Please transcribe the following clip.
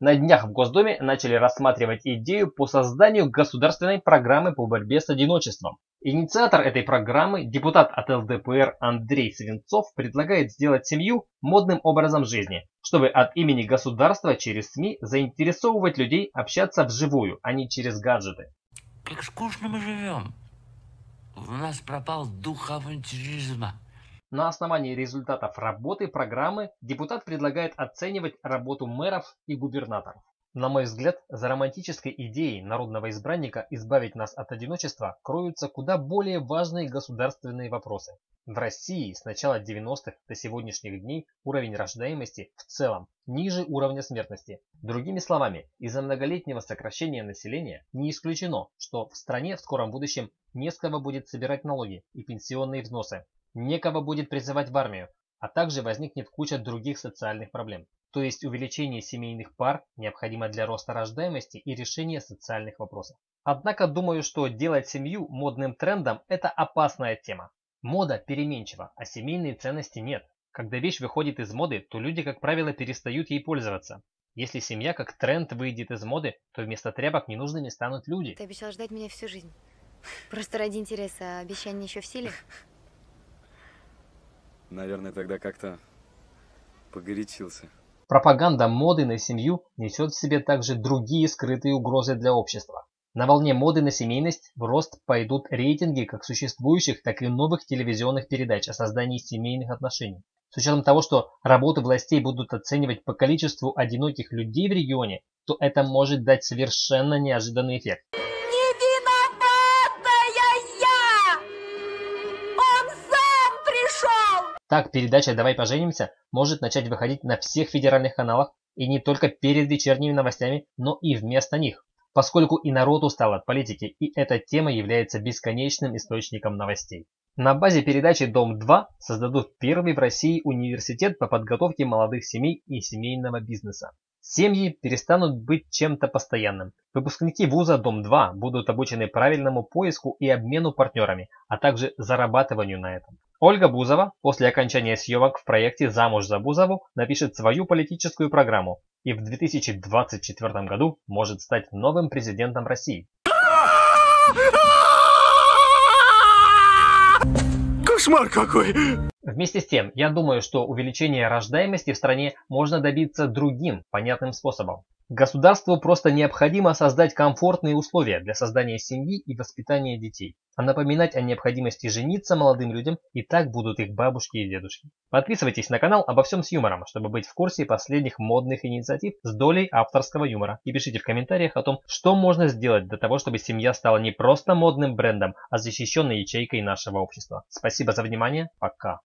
На днях в Госдуме начали рассматривать идею по созданию государственной программы по борьбе с одиночеством. Инициатор этой программы, депутат от ЛДПР Андрей Свинцов, предлагает сделать семью модным образом жизни, чтобы от имени государства через СМИ заинтересовывать людей общаться вживую, а не через гаджеты. Как скучно мы живем. У нас пропал дух авантюризма. На основании результатов работы программы депутат предлагает оценивать работу мэров и губернаторов. На мой взгляд, за романтической идеей народного избранника избавить нас от одиночества кроются куда более важные государственные вопросы. В России с начала 90-х до сегодняшних дней уровень рождаемости в целом ниже уровня смертности. Другими словами, из-за многолетнего сокращения населения не исключено, что в стране в скором будущем не с кого будет собирать налоги и пенсионные взносы. Некого будет призывать в армию, а также возникнет куча других социальных проблем. То есть увеличение семейных пар необходимо для роста рождаемости и решения социальных вопросов. Однако думаю, что делать семью модным трендом – это опасная тема. Мода переменчива, а семейные ценности нет. Когда вещь выходит из моды, то люди, как правило, перестают ей пользоваться. Если семья как тренд выйдет из моды, то вместо тряпок ненужными станут люди. Ты обещал ждать меня всю жизнь. Просто ради интереса, обещание еще в силе? Наверное, тогда как-то погорячился. Пропаганда моды на семью несет в себе также другие скрытые угрозы для общества. На волне моды на семейность в рост пойдут рейтинги как существующих, так и новых телевизионных передач о создании семейных отношений. С учетом того, что работу властей будут оценивать по количеству одиноких людей в регионе, то это может дать совершенно неожиданный эффект. Так, передача «Давай поженимся» может начать выходить на всех федеральных каналах и не только перед вечерними новостями, но и вместо них, поскольку и народ устал от политики, и эта тема является бесконечным источником новостей. На базе передачи «Дом-2» создадут первый в России университет по подготовке молодых семей и семейного бизнеса. Семьи перестанут быть чем-то постоянным. Выпускники вуза «Дом-2» будут обучены правильному поиску и обмену партнерами, а также зарабатыванию на этом. Ольга Бузова после окончания съемок в проекте «Замуж за Бузову» напишет свою политическую программу и в 2024 году может стать новым президентом России. Кошмар какой! Вместе с тем, я думаю, что увеличение рождаемости в стране можно добиться другим, понятным способом. Государству просто необходимо создать комфортные условия для создания семьи и воспитания детей. А напоминать о необходимости жениться молодым людям и так будут их бабушки и дедушки. Подписывайтесь на канал «Обо всем с юмором», чтобы быть в курсе последних модных инициатив с долей авторского юмора. И пишите в комментариях о том, что можно сделать для того, чтобы семья стала не просто модным брендом, а защищенной ячейкой нашего общества. Спасибо за внимание. Пока.